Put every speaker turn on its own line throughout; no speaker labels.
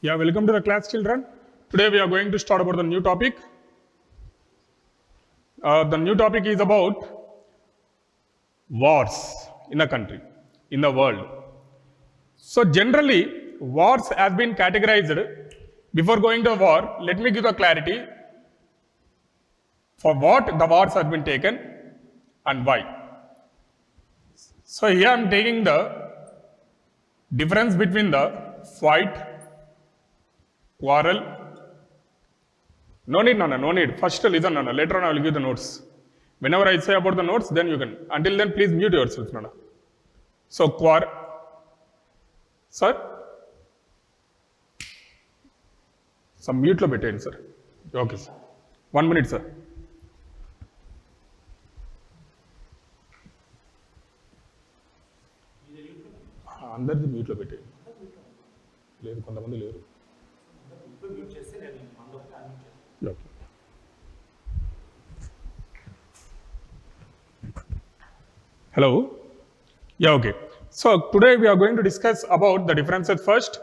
Yeah, welcome to the class, children. Today we are going to start about the new topic. The new topic is about wars in a country, in the world. So generally, wars has been categorized. Before going to war, let me give the clarity for what the wars have been taken and why. So here I am taking the difference between the fight, quarrel. No need. First listen, Nana. Later on I will give the notes. Whenever I say about the notes, then you can. Until then, please mute yourself, Nana. So, sir? Some mute lo పెట్టేయండి, sir. Okay, sir. 1 minute, sir. అందరిది mute లో పెట్టేయండి. లేదు, కొంతమంది లేరు. Okay. Hello. Yeah, okay. So today we are going to discuss about the differences first,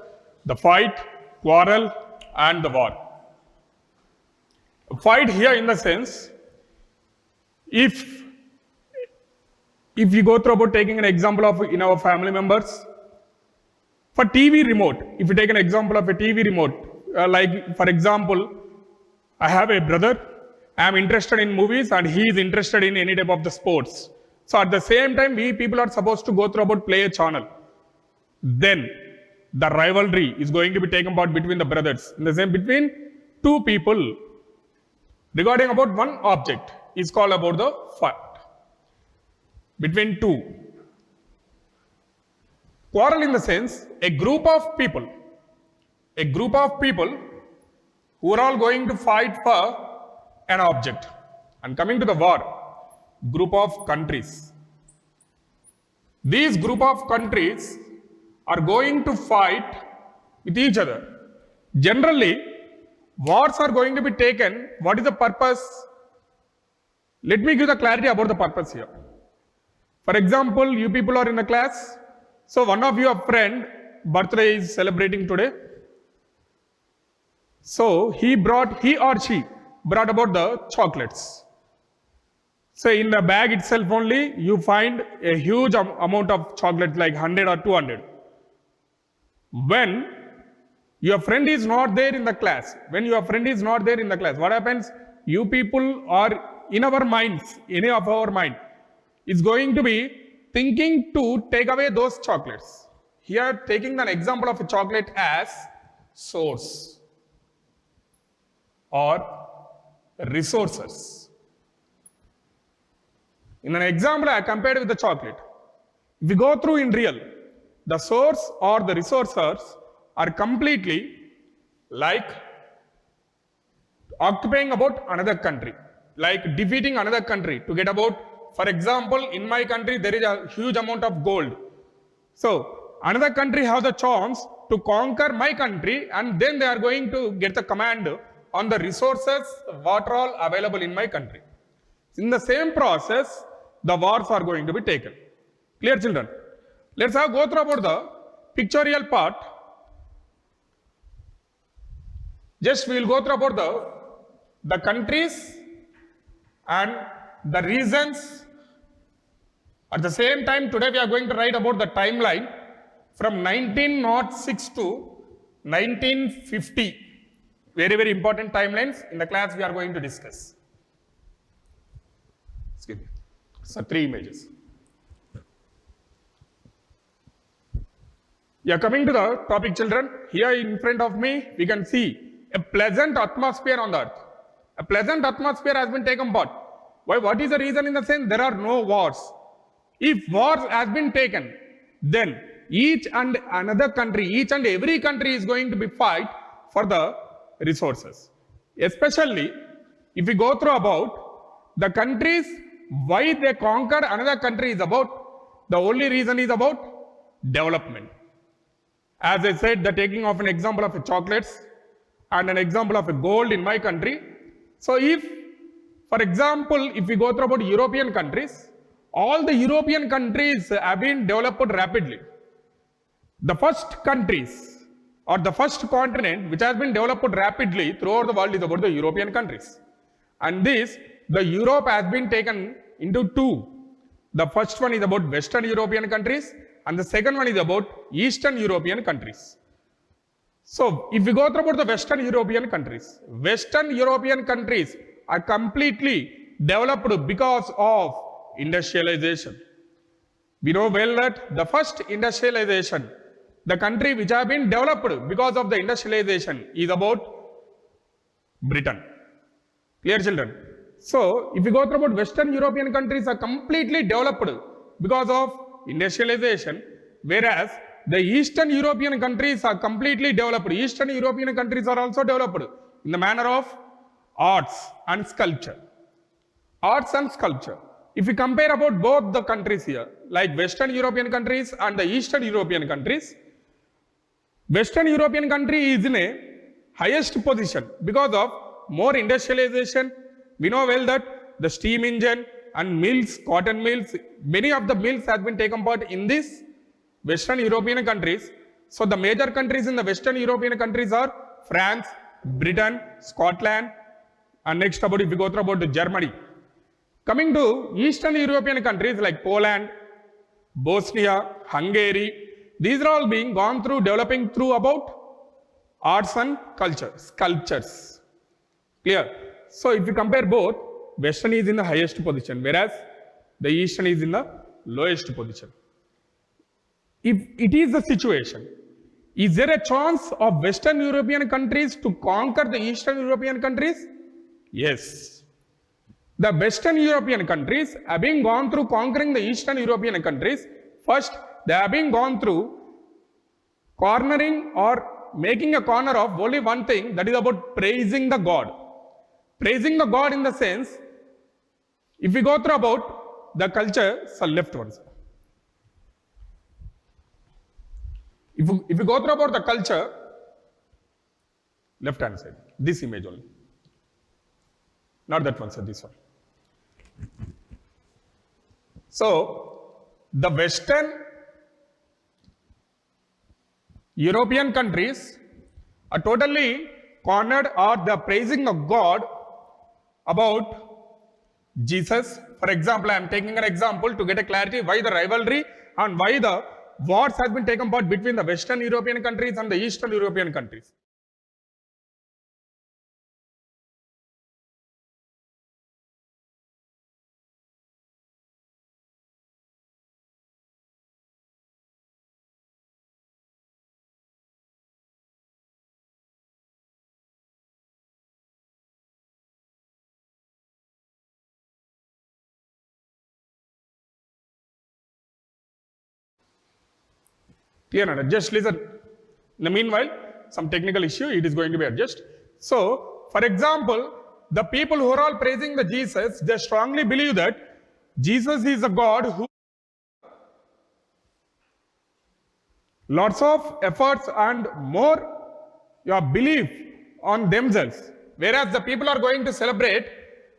the fight, quarrel, and the war. Fight here in the sense, if we go through about taking an example of in our family members, for TV remote, if you take an example of a TV remote, like for example, I have a brother, I am interested in movies and he is interested in any type of the sports. So at the same time, we people are supposed to go through about play a channel. Then the rivalry is going to be taken part between the brothers. In the same between two people regarding about one object is called about the fight. Between two. Quarrel in the sense, a group of people who are all going to fight for an object. And coming to the war, group of countries. These group of countries are going to fight with each other. Generally, wars are going to be taken. What is the purpose? Let me give the clarity about the purpose here. For example, you people are in the class. So one of your friend birthday is celebrating today. So he or she brought about the chocolates. So in the bag itself only, you find a huge amount of chocolate like 100 or 200. When your friend is not there in the class, what happens? You people are in our minds, any of our mind, is going to be thinking to take away those chocolates. Here taking an example of a chocolate as source or resources. In an example I compared with the chocolate. If we go through in real, the source or the resources are completely like occupying about another country, like defeating another country to get about. For example, in my country, there is a huge amount of gold. So, another country has the chance to conquer my country and then they are going to get the command on the resources, what are all available in my country. In the same process, the wars are going to be taken. Clear, children? Let's have go through about the pictorial part. Just we will go through about the countries and the reasons. At the same time, today we are going to write about the timeline from 1906 to 1950. Very, very important timelines in the class we are going to discuss. Excuse me. So 3 images. Yeah, coming to the topic, children. Here in front of me, we can see a pleasant atmosphere on the earth. A pleasant atmosphere has been taken part. Why? What is the reason? In the sense, there are no wars. If wars has been taken, then each and every country is going to be fight for the resources. Especially, if we go through about the countries, why they conquer another country is about, the only reason is about development. As I said, the taking of an example of a chocolates and an example of a gold in my country. So if, for example, if we go through about European countries, all the European countries have been developed rapidly. The first countries or the first continent which has been developed rapidly throughout the world is about the European countries. And this, the Europe has been taken into two. The first one is about Western European countries and the second one is about Eastern European countries. So, if we go through about the Western European countries are completely developed because of industrialization. We know well that the first industrialization, the country which have been developed because of the industrialization is about Britain. Clear, children? So, if you go through about Western European countries are completely developed because of industrialization, whereas the Eastern European countries are completely developed. Eastern European countries are also developed in the manner of arts and sculpture. Arts and sculpture. If we compare about both the countries here, like Western European countries and the Eastern European countries, Western European country is in a highest position because of more industrialization. We know well that the steam engine and mills, cotton mills, many of the mills has been taken part in this Western European countries. So the major countries in the Western European countries are France, Britain, Scotland, and next about if we go through about Germany. Coming to Eastern European countries like Poland, Bosnia, Hungary, these are all being gone through developing through about arts and culture, sculptures. Clear? So if you compare both, Western is in the highest position, whereas the Eastern is in the lowest position. If it is the situation, is there a chance of Western European countries to conquer the Eastern European countries? Yes. The Western European countries have been gone through conquering the Eastern European countries. First, they have been gone through cornering or making a corner of only one thing, that is about praising the God. Praising the God in the sense, if we go through about the culture, so left one. If you go through about the culture, left hand side, this image only. Not that one, sir, this one. So, the Western European countries are totally cornered or they are praising the God about Jesus. For example, I am taking an example to get a clarity why the rivalry and why the wars has been taken part between the Western European countries and the Eastern European countries. Clear? Just listen. In the meanwhile, some technical issue, it is going to be adjusted. So, for example, the people who are all praising the Jesus, they strongly believe that Jesus is a God who lots of efforts and more belief on themselves. Whereas the people are going to celebrate,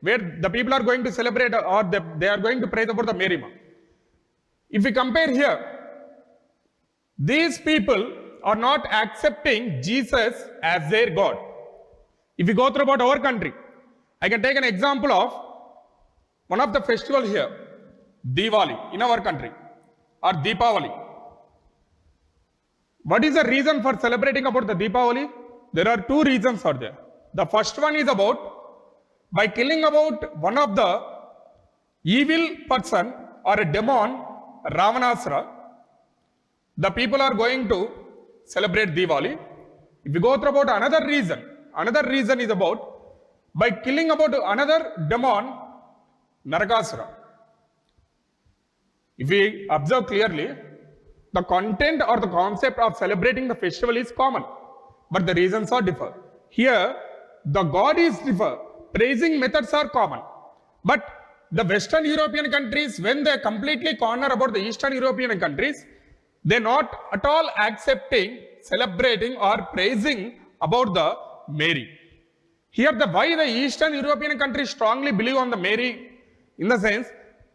or they are going to praise about the Mary. If we compare here, these people are not accepting Jesus as their God. If we go through about our country, I can take an example of one of the festival here, Diwali in our country, or Deepavali. What is the reason for celebrating about the Deepavali? There are two reasons are there. The first one is about by killing about one of the evil person or a demon, Ravanasura, the people are going to celebrate Diwali. If you go through about another reason is about by killing about another demon, Narakasura. If we observe clearly, the content or the concept of celebrating the festival is common, but the reasons are differ. Here, the God is differ, praising methods are common, but the Western European countries, when they completely corner about the Eastern European countries, they are not at all accepting, celebrating or praising about the Mary. Here why the Eastern European countries strongly believe on the Mary, in the sense,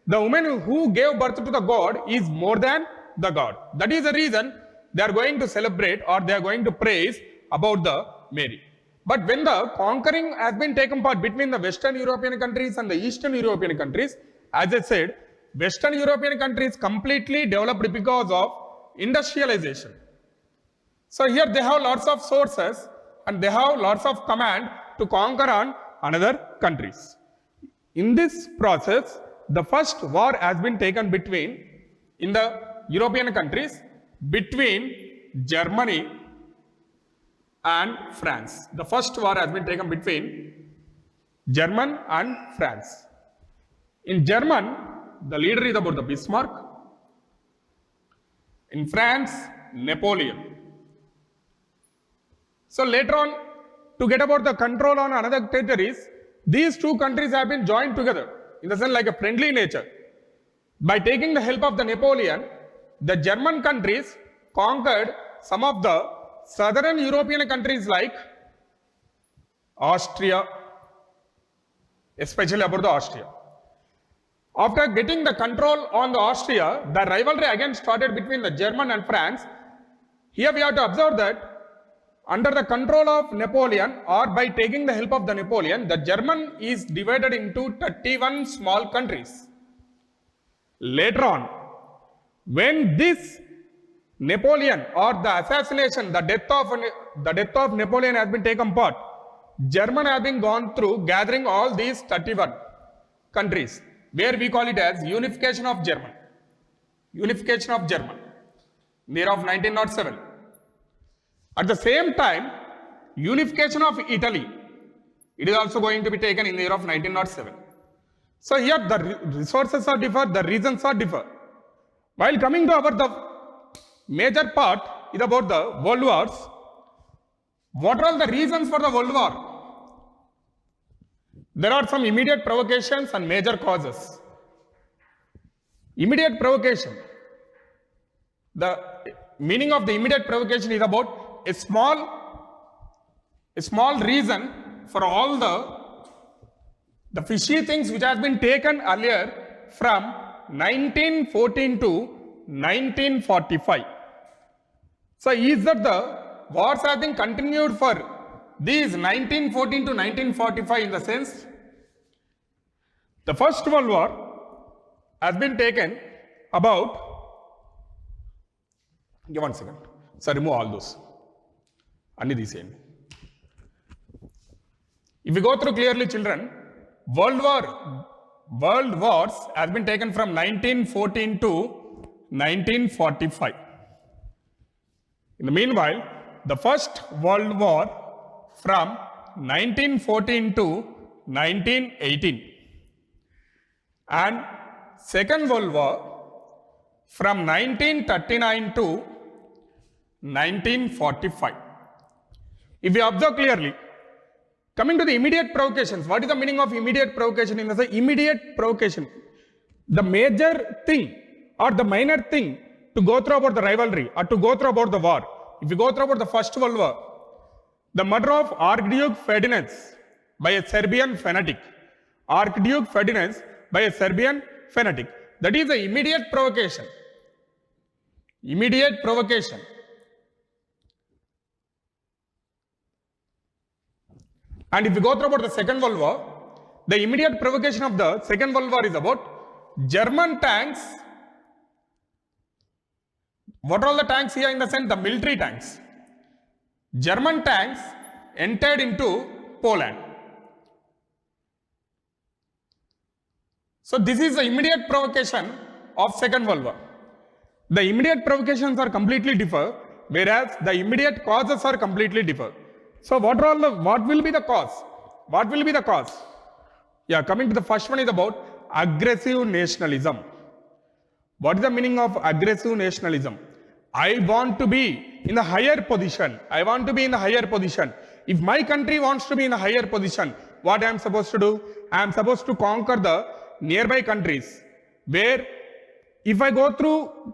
the woman who gave birth to the God is more than the God. That is the reason they are going to celebrate or they are going to praise about the Mary. But when the conquering has been taken part between the Western European countries and the Eastern European countries, as I said, Western European countries completely developed because of industrialization. So here they have lots of sources and they have lots of command to conquer on another countries. In this process, the first war has been taken between, in the European countries, between Germany and France. The first war has been taken between German and France. In German, the leader is about the Bismarck. In France, Napoleon. So later on, to get about the control on another territories, these two countries have been joined together in the sense like a friendly nature. By taking the help of the Napoleon, the German countries conquered some of the southern European countries like Austria, especially about the Austria. After getting the control on the Austria, the rivalry again started between the German and France. Here we have to observe that under the control of Napoleon or by taking the help of the Napoleon, the German is divided into 31 small countries. Later on, when this Napoleon or the assassination, the death of Napoleon has been taken part, German has been gone through gathering all these 31 countries, where we call it as unification of German. Unification of German, in the year of 1907. At the same time, unification of Italy, it is also going to be taken in the year of 1907. So here the resources are different, the reasons are different. While coming to the major part is about the world wars. What are all the reasons for the world war? There are some immediate provocations and major causes. Immediate provocation. The meaning of the immediate provocation is about a small reason for all the fishy things which has been taken earlier from 1914 to 1945. So is that the wars have been continued for these 1914 to 1945 in the sense the First World War has been taken about, give 1 second, so remove all those. If you go through clearly, children, world wars has been taken from 1914 to 1945. In the meanwhile, the First World War from 1914 to 1918 and Second World War from 1939 to 1945. If you observe clearly, coming to the immediate provocations, what is the meaning of immediate provocation? In the sense, immediate provocation, the major thing or the minor thing to go through about the rivalry or to go through about the war. If you go through about the First World War, the murder of Archduke Ferdinand by a Serbian fanatic. Archduke Ferdinand by a Serbian fanatic. That is the immediate provocation. Immediate provocation. And if you go through about the Second World War, the immediate provocation of the Second World War is about German tanks. What are all the tanks here in the sense? The military tanks. German tanks entered into Poland. So this is the immediate provocation of Second World War. The immediate provocations are completely different, whereas the immediate causes are completely different. So what will be the cause? What will be the cause? Yeah, coming to the first one is about aggressive nationalism. What is the meaning of aggressive nationalism? I want to be in a higher position. I want to be in a higher position. If my country wants to be in a higher position, what I am supposed to do? I am supposed to conquer the nearby countries, where if I go through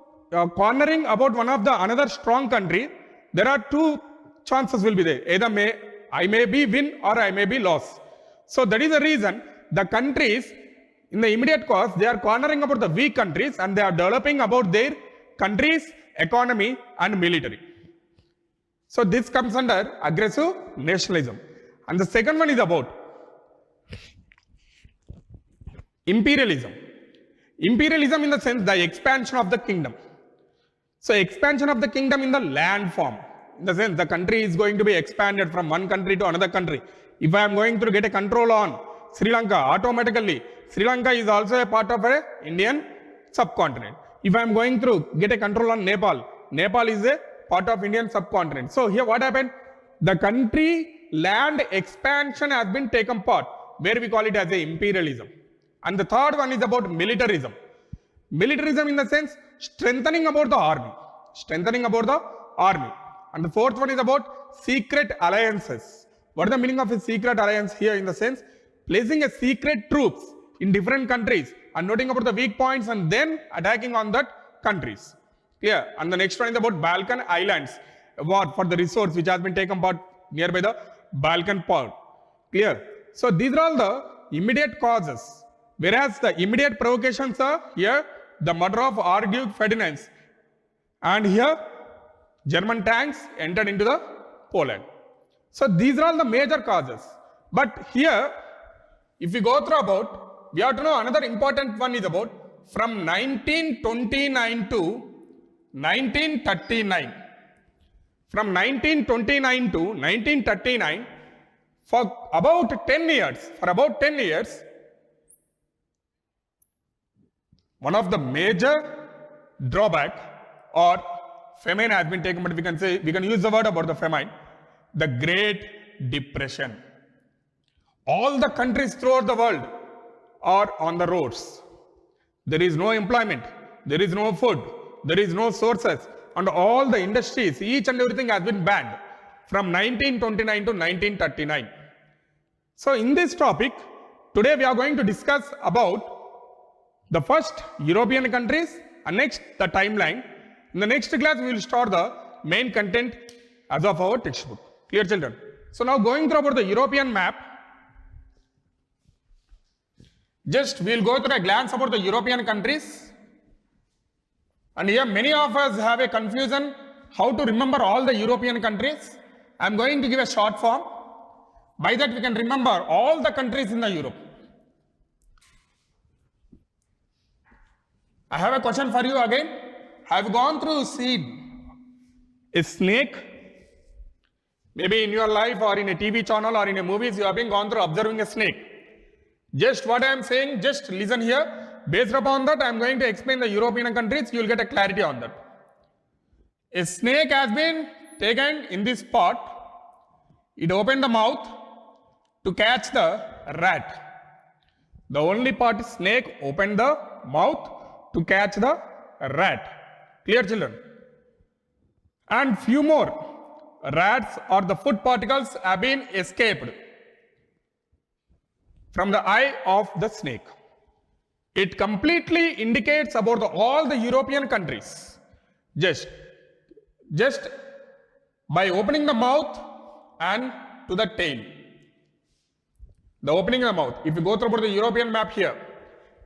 cornering about one of the another strong country, there are two chances will be there. Either I may be win or I may be lost. So that is the reason the countries in the immediate cause, they are cornering about the weak countries and they are developing about their countries economy and military. So this comes under aggressive nationalism. And the second one is about imperialism. Imperialism in the sense the expansion of the kingdom. So expansion of the kingdom in the land form. In the sense the country is going to be expanded from one country to another country. If I am going to get a control on Sri Lanka, automatically Sri Lanka is also a part of a Indian subcontinent. If I am going to get a control on Nepal, Nepal is a part of Indian subcontinent. So here what happened? The country land expansion has been taken part, where we call it as a imperialism. And the third one is about militarism. Militarism in the sense strengthening about the army. Strengthening about the army. And the fourth one is about secret alliances. What is the meaning of a secret alliance here in the sense? Placing a secret troops in different countries and noting about the weak points and then attacking on that countries. Clear? And the next one is about Balkan Islands. A war for the resource which has been taken part nearby the Balkan port. Clear? So these are all the immediate causes. Whereas the immediate provocations are here the murder of Archduke Ferdinand, and here German tanks entered into the Poland. So these are all the major causes. But here, if we go through about, we have to know another important one is about from 1929 to 1939. From 1929 to 1939, for about 10 years, one of the major drawback or famine has been taken, but we can use the word about the famine, the Great Depression. All the countries throughout the world are on the roads. There is no employment, there is no food, there is no sources, and all the industries, each and everything has been banned from 1929 to 1939. So in this topic, today we are going to discuss about the first European countries and next the timeline. In the next class we will start the main content as of our textbook. Clear, children? So now going through about the European map, just we will go through a glance about the European countries. And here many of us have a confusion how to remember all the European countries. I am going to give a short form. By that we can remember all the countries in the Europe. I have a question for you again. Have you gone through seen a snake? Maybe in your life or in a TV channel or in a movies you have been gone through observing a snake. Just what I am saying, just listen here. Based upon that, I am going to explain the European countries. You will get a clarity on that. A snake has been taken in this pot. It opened the mouth to catch the rat. The only part is snake opened the mouth to catch the rat. Clear, children? And few more rats or the food particles have been escaped from the eye of the snake. It completely indicates about all the European countries. Just by opening the mouth and to the tail. The opening of the mouth. If you go through about the European map here,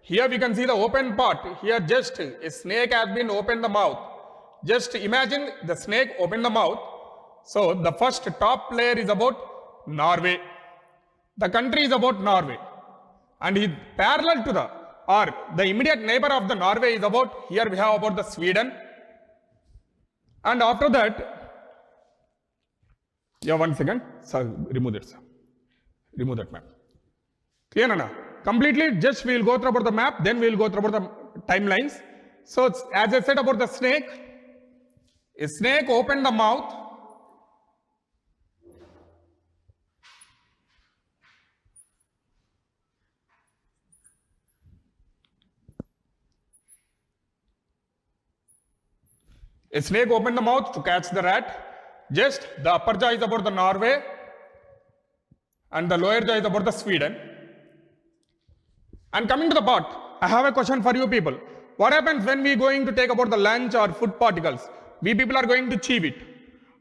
here we can see the open part. Here just a snake has been opened the mouth. Just imagine the snake opened the mouth. So the first top layer is about Norway. The country is about Norway. And parallel to the immediate neighbor of the Norway is about, here we have about the Sweden. And after that, yeah, 1 second. Sir, remove that, sir. Remove that map. Clear, Nana? Completely, just we will go through about the map, then we will go through about the timelines. So, as I said about the snake, a snake opened the mouth. A snake opened the mouth to catch the rat. Just the upper jaw is about the Norway and the lower jaw is about the Sweden. And coming to the part, I have a question for you people. What happens when we are going to take about the lunch or food particles? We people are going to chew it.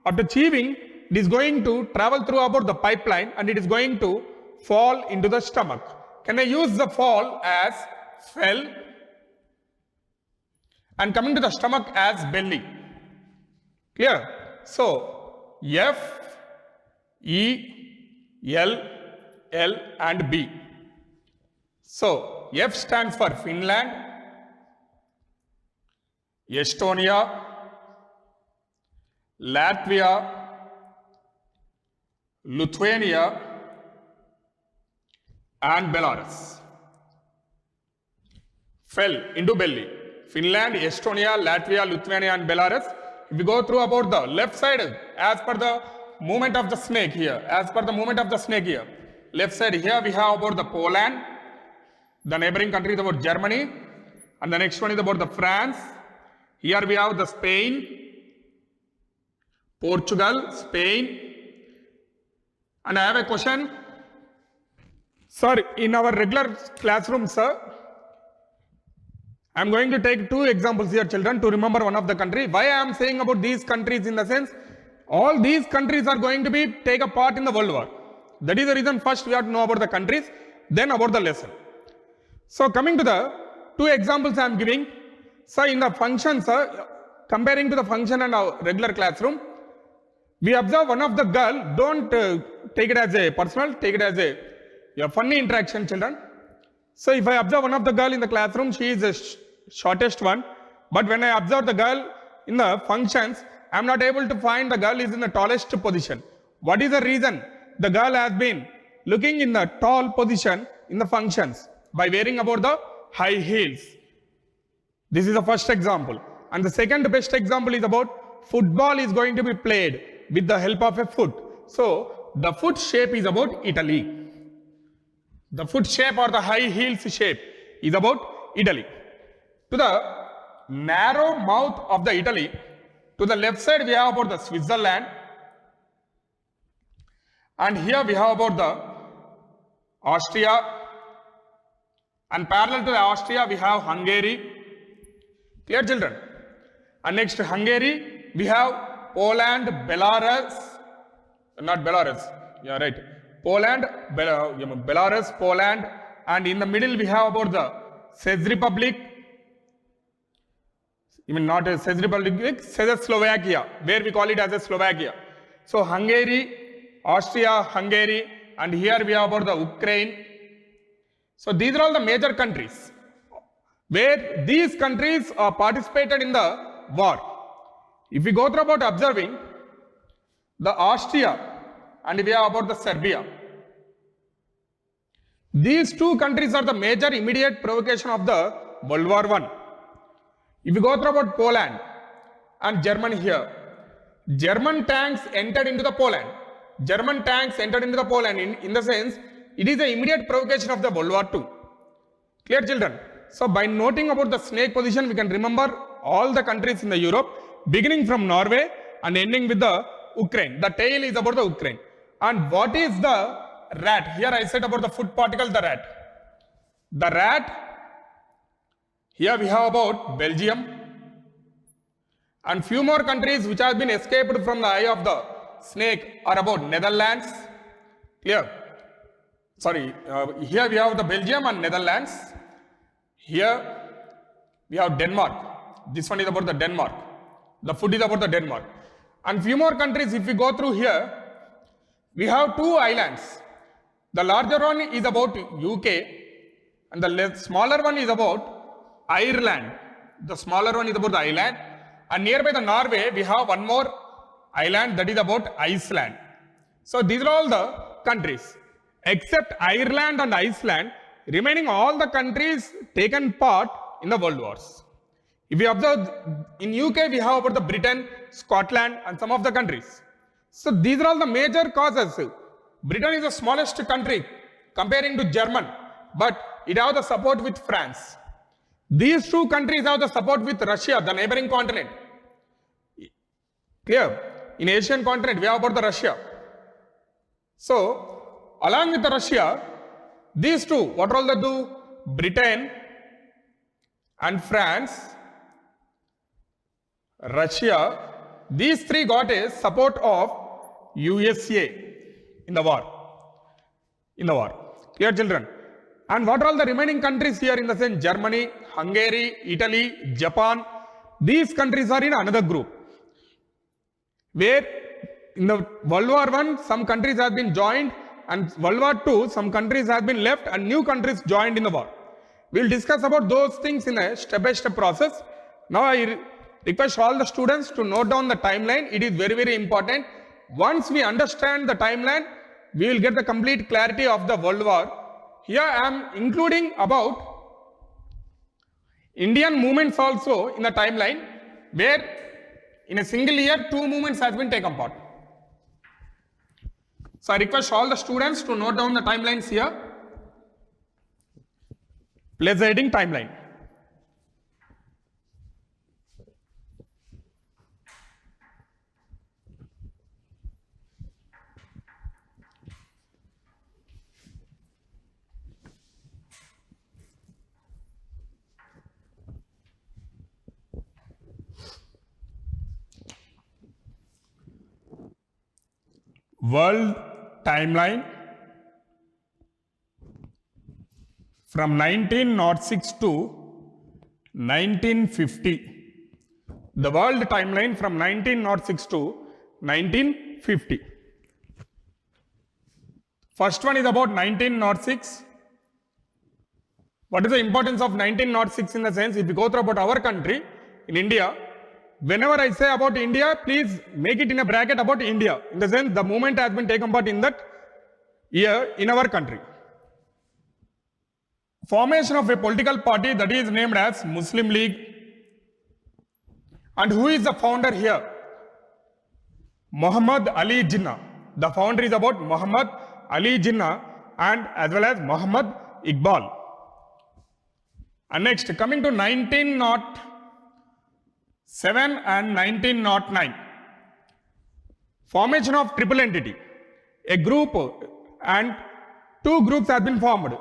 After chewing, it is going to travel through about the pipeline and it is going to fall into the stomach. Can I use the fall as fell? And coming to the stomach as belly. Clear? So, F, E, L, L and B. So, F stands for Finland, Estonia, Latvia, Lithuania and Belarus. Fell into belly. Finland, Estonia, Latvia, Lithuania and Belarus. If we go through about the left side, as per the movement of the snake here, left side here we have about the Poland, the neighboring country is about Germany, and the next one is about the France. Here we have the Spain, Portugal, Spain. And I have a question. Sir, in our regular classroom, sir, I am going to take two examples here, children, to remember one of the country. Why I am saying about these countries in the sense, all these countries are going to be take a part in the World War. That is the reason first we have to know about the countries, then about the lesson. So coming to the two examples I am giving. So in the function, sir, comparing to the function and our regular classroom, we observe one of the girl, don't take it as a personal, take it as a funny interaction, children. So if I observe one of the girl in the classroom, she is the shortest one. But when I observe the girl in the functions, I am not able to find the girl is in the tallest position. What is the reason? The girl has been looking in the tall position in the functions by wearing about the high heels. This is the first example. And the second best example is about football is going to be played with the help of a foot. So the foot shape is about Italy. The foot shape or the high heels shape is about Italy. To the narrow mouth of the Italy, to the left side we have about the Switzerland, and here we have about the Austria, and parallel to the Austria we have Hungary. Clear, children? And next Hungary we have Poland, Belarus, not Belarus, yeah, right. Poland, Belarus, Poland, and in the middle we have about the Czech Republic, even not a Czech Republic, Czechoslovakia, where we call it as a Slovakia. So Hungary, Austria, Hungary, and here we have about the Ukraine. So these are all the major countries where these countries participated in the war. If we go through about observing the Austria and we have about the Serbia, these two countries are the major immediate provocation of the World War I. If you go through about Poland and Germany here, German tanks entered into the Poland. German tanks entered into the Poland in the sense, it is the immediate provocation of the World War II. Clear, children? So by noting about the snake position, we can remember all the countries in the Europe, beginning from Norway and ending with the Ukraine. The tail is about the Ukraine. And what is the rat? Here I said about the foot particle, the rat. The rat, here we have about Belgium and few more countries which have been escaped from the eye of the snake are about Netherlands. Clear? Sorry, here we have the Belgium and Netherlands. Here we have Denmark. This one is about the Denmark. The foot is about the Denmark. And few more countries, if we go through here, we have two islands. The larger one is about UK and the smaller one is about Ireland. The smaller one is about the island. And nearby the Norway, we have one more island that is about Iceland. So these are all the countries. Except Ireland and Iceland, remaining all the countries taken part in the world wars. If we observe in UK, we have about the Britain, Scotland and some of the countries. So these are all the major causes. Britain is the smallest country comparing to German, but it has the support with France. These two countries have the support with Russia, the neighboring continent. Clear? In Asian continent, we have about the Russia. So, along with the Russia, these two, what all they do? Britain and France, Russia, these three got a support of USA in the war. Clear, children? And what are all the remaining countries here in the sense? Germany, Hungary, Italy, Japan. These countries are in another group. where in the World War I, some countries have been joined, and World War II, some countries have been left and new countries joined in the war. We'll discuss about those things in a step-by-step process. Now I request all the students to note down the timeline. It is very, very important. Once we understand the timeline, we will get the complete clarity of the World War. Here I am including about Indian movements also in the timeline, where in a single year 2 movements has been taken part. So I request all the students to note down the timelines here. Presiding timeline. World timeline from 1906 to 1950. The world timeline from 1906 to 1950. First one is about 1906. What is the importance of 1906 in the sense, if you go through about our country, in India, whenever I say about India, please make it in a bracket about India. In the sense, the movement has been taken part in that year in our country. Formation of a political party that is named as Muslim League. And who is the founder here? Muhammad Ali Jinnah. The founder is about Muhammad Ali Jinnah and as well as Muhammad Iqbal. And next, coming to 1907 and 1909. Formation of triple entity. A group and 2 groups have been formed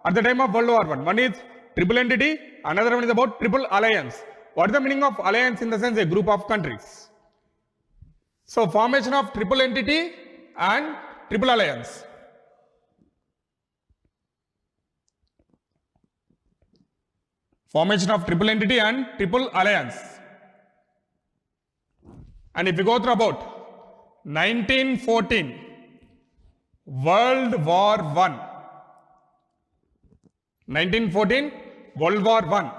at the time of World War I. One is triple entity, another one is about triple alliance. What is the meaning of alliance? In the sense, a group of countries. So formation of triple entity and triple alliance. Formation of triple entity and triple alliance. And if you go through about 1914, World War I. 1914, World War I.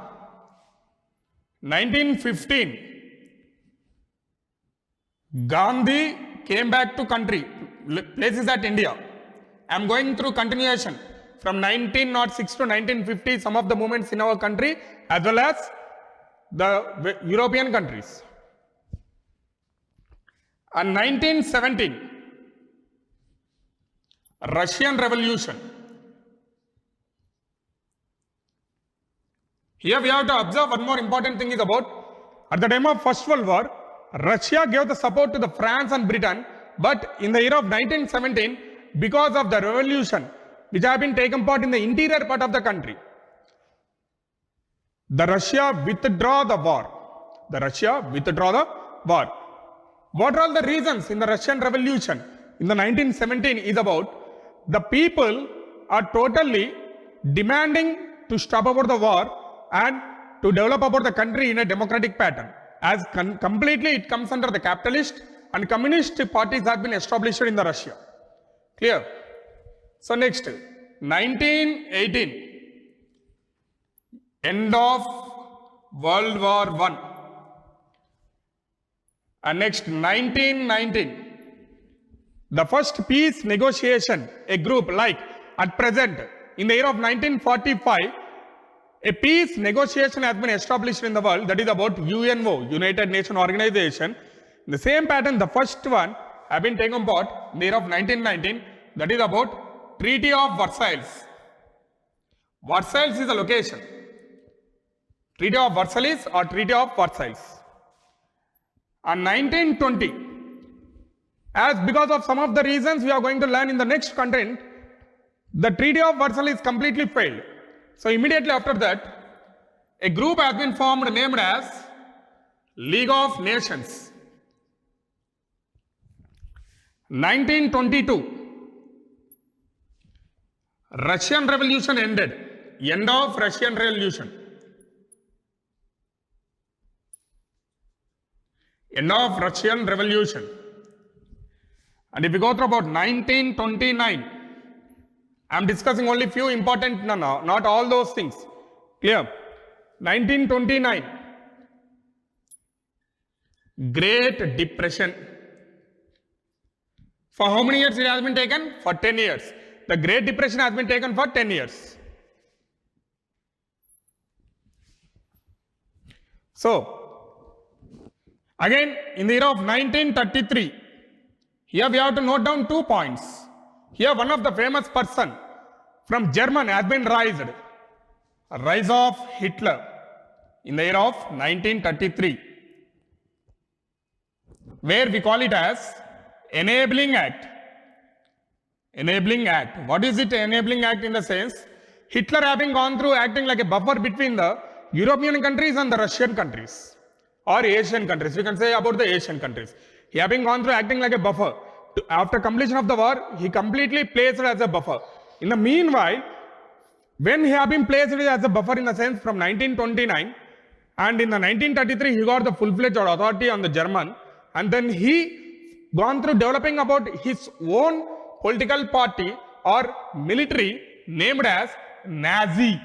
1915, Gandhi came back to country, places at India. I am going through continuation from 1906 to 1950, some of the movements in our country as well as the European countries. And 1917, Russian Revolution. Here we have to observe one more important thing is about, at the time of First World War, Russia gave the support to the France and Britain, but in the year of 1917, because of the revolution which have been taken part in the interior part of the country, the Russia withdraw the war. The Russia withdraw the war. What are all the reasons in the Russian Revolution in the 1917 is about the people are totally demanding to stop about the war and to develop about the country in a democratic pattern. As completely it comes under the capitalist and communist parties have been established in the Russia. Clear? So next, 1918, end of World War I. And next, 1919, the first peace negotiation, a group like at present, in the year of 1945, a peace negotiation has been established in the world, that is about UNO, United Nations Organization. In the same pattern, the first one have been taken part in the year of 1919, that is about Treaty of Versailles. Versailles is a location. Treaty of Versailles or Treaty of Versailles. And 1920, as because of some of the reasons we are going to learn in the next content, the Treaty of Versailles completely failed. So immediately after that, a group has been formed named as League of Nations. 1922, Russian Revolution ended. End of Russian Revolution. End of Russian Revolution. And if we go through about 1929, I'm discussing only few important, no, not all those things. Clear? 1929, Great Depression. For how many years it has been taken? For 10 years. The Great Depression has been taken for 10 years. So, again, in the year of 1933, here we have to note down 2 points. Here one of the famous person from Germany has been raised. Rise of Hitler in the year of 1933, where we call it as Enabling Act. Enabling Act. What is it, Enabling Act? In the sense, Hitler having gone through acting like a buffer between the European countries and the Russian countries or Asian countries. We can say about the Asian countries. He having gone through acting like a buffer. After completion of the war, he completely placed as a buffer. In the meanwhile, when he have been placed as a buffer in the sense from 1929 and in the 1933 he got the full-fledged authority on the German, and then he gone through developing about his own political party or military named as Nazi.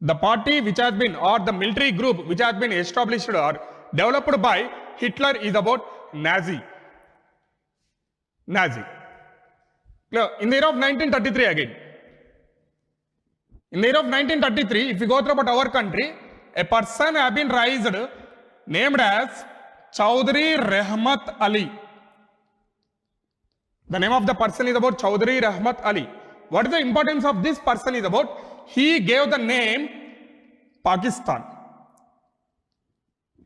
The party which has been or the military group which has been established or developed by Hitler is about Nazi. Nazi. In the year of 1933 again. In the year of 1933, if we go through about our country, a person has been raised named as Chaudhry Rahmat Ali. The name of the person is about Chaudhry Rahmat Ali. What is the importance of this person is about? He gave the name Pakistan.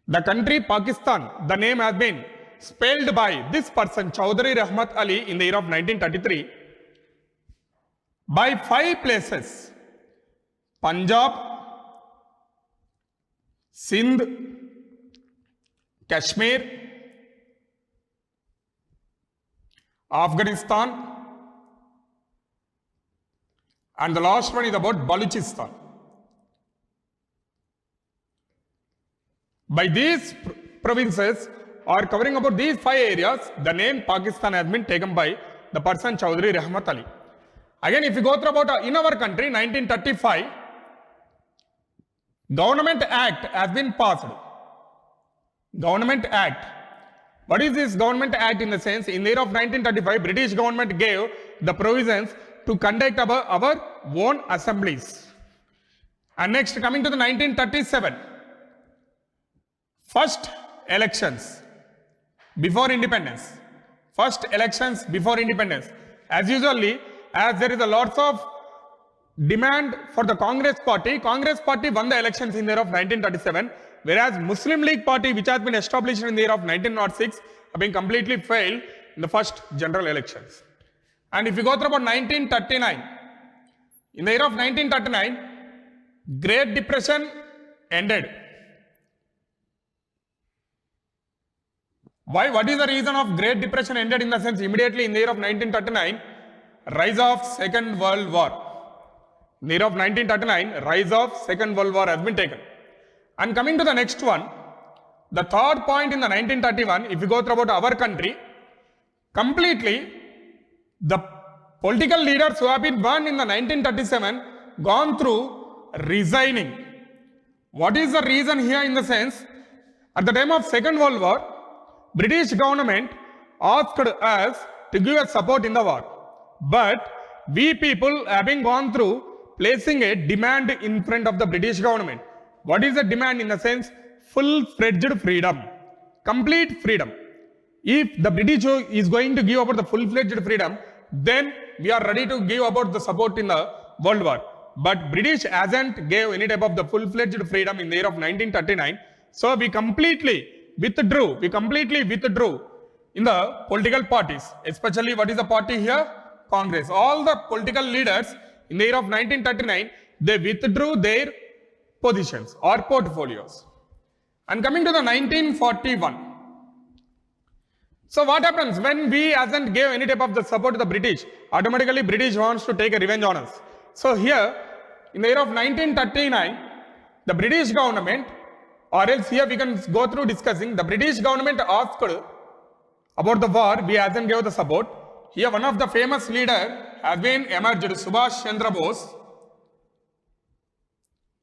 The country Pakistan, the name has been spelled by this person Chaudhry Rahmat Ali in the year of 1933 by 5 places: Punjab, Sindh, Kashmir, Afghanistan, and the last one is about Balochistan. By these provinces or covering about these 5 areas, the name Pakistan has been taken by the person Chaudhry Rahmat Ali. Again, if you go through about in our country, 1935, Government Act has been passed. Government Act. What is this Government Act in the sense? In the year of 1935, British government gave the provisions to conduct our own assemblies. And next, coming to the 1937, first elections before independence. First elections before independence. As usually, as there is a lots of demand for the Congress Party won the elections in the year of 1937, whereas Muslim League Party, which has been established in the year of 1906, have been completely failed in the first general elections. And if you go through about 1939, in the year of 1939, Great Depression ended. Why? What is the reason of Great Depression ended in the sense? Immediately in the year of 1939, rise of Second World War. In the year of 1939, rise of Second World War has been taken. And coming to the next one, the third point in the 1931, if you go through about our country, completely the political leaders who have been born in the 1937 gone through resigning. What is the reason here in the sense? At the time of Second World War, British government asked us to give us support in the war. But we people having gone through placing a demand in front of the British government. What is the demand in the sense? Full-fledged freedom. Complete freedom. If the British is going to give about the full-fledged freedom, then we are ready to give about the support in the World War. But British hasn't gave any type of the full-fledged freedom in the year of 1939. So we completely withdrew in the political parties. Especially what is the party here? Congress. All the political leaders in the year of 1939, they withdrew their positions or portfolios. And coming to the 1941. So what happens when we hasn't gave any type of the support to the British? Automatically British wants to take a revenge on us. So here, in the year of 1939, the British government, or else here we can go through discussing, the British government asked about the war, we hasn't gave the support. Here one of the famous leader has been emerged, Subhash Chandra Bose.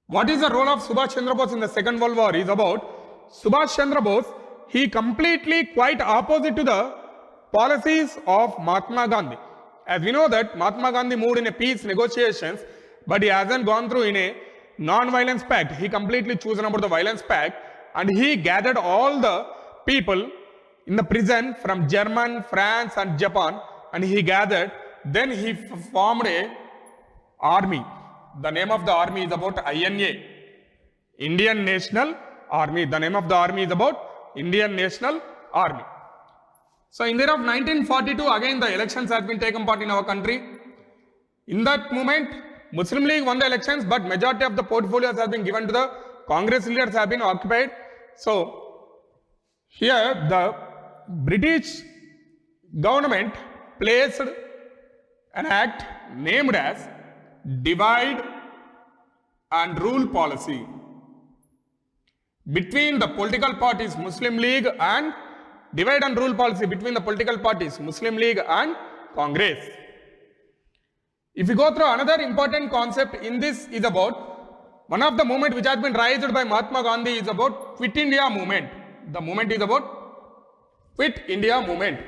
What is the role of Subhash Chandra Bose in the Second World War is about Subhash Chandra Bose, he completely quite opposite to the policies of Mahatma Gandhi. As we know that Mahatma Gandhi moved in a peace negotiations, but he hasn't gone through in a non-violence pact. He completely chosen about the violence pact, and he gathered all the people in the prison from German, France and Japan, and he gathered, then he formed a army. The name of the army is about INA, Indian National Army. The name of the army is about Indian National Army. So in the year of 1942, again the elections has been taken part in our country. In that moment, Muslim League won the elections, but majority of the portfolios has been given to the Congress leaders have been occupied. So here the British government placed an act named as Divide and Rule Policy between the political parties Muslim League and Divide and Rule Policy between the political parties Muslim League and Congress. If you go through another important concept in this is about one of the movement which has been raised by Mahatma Gandhi is about Quit India movement. The movement is about Quit India movement.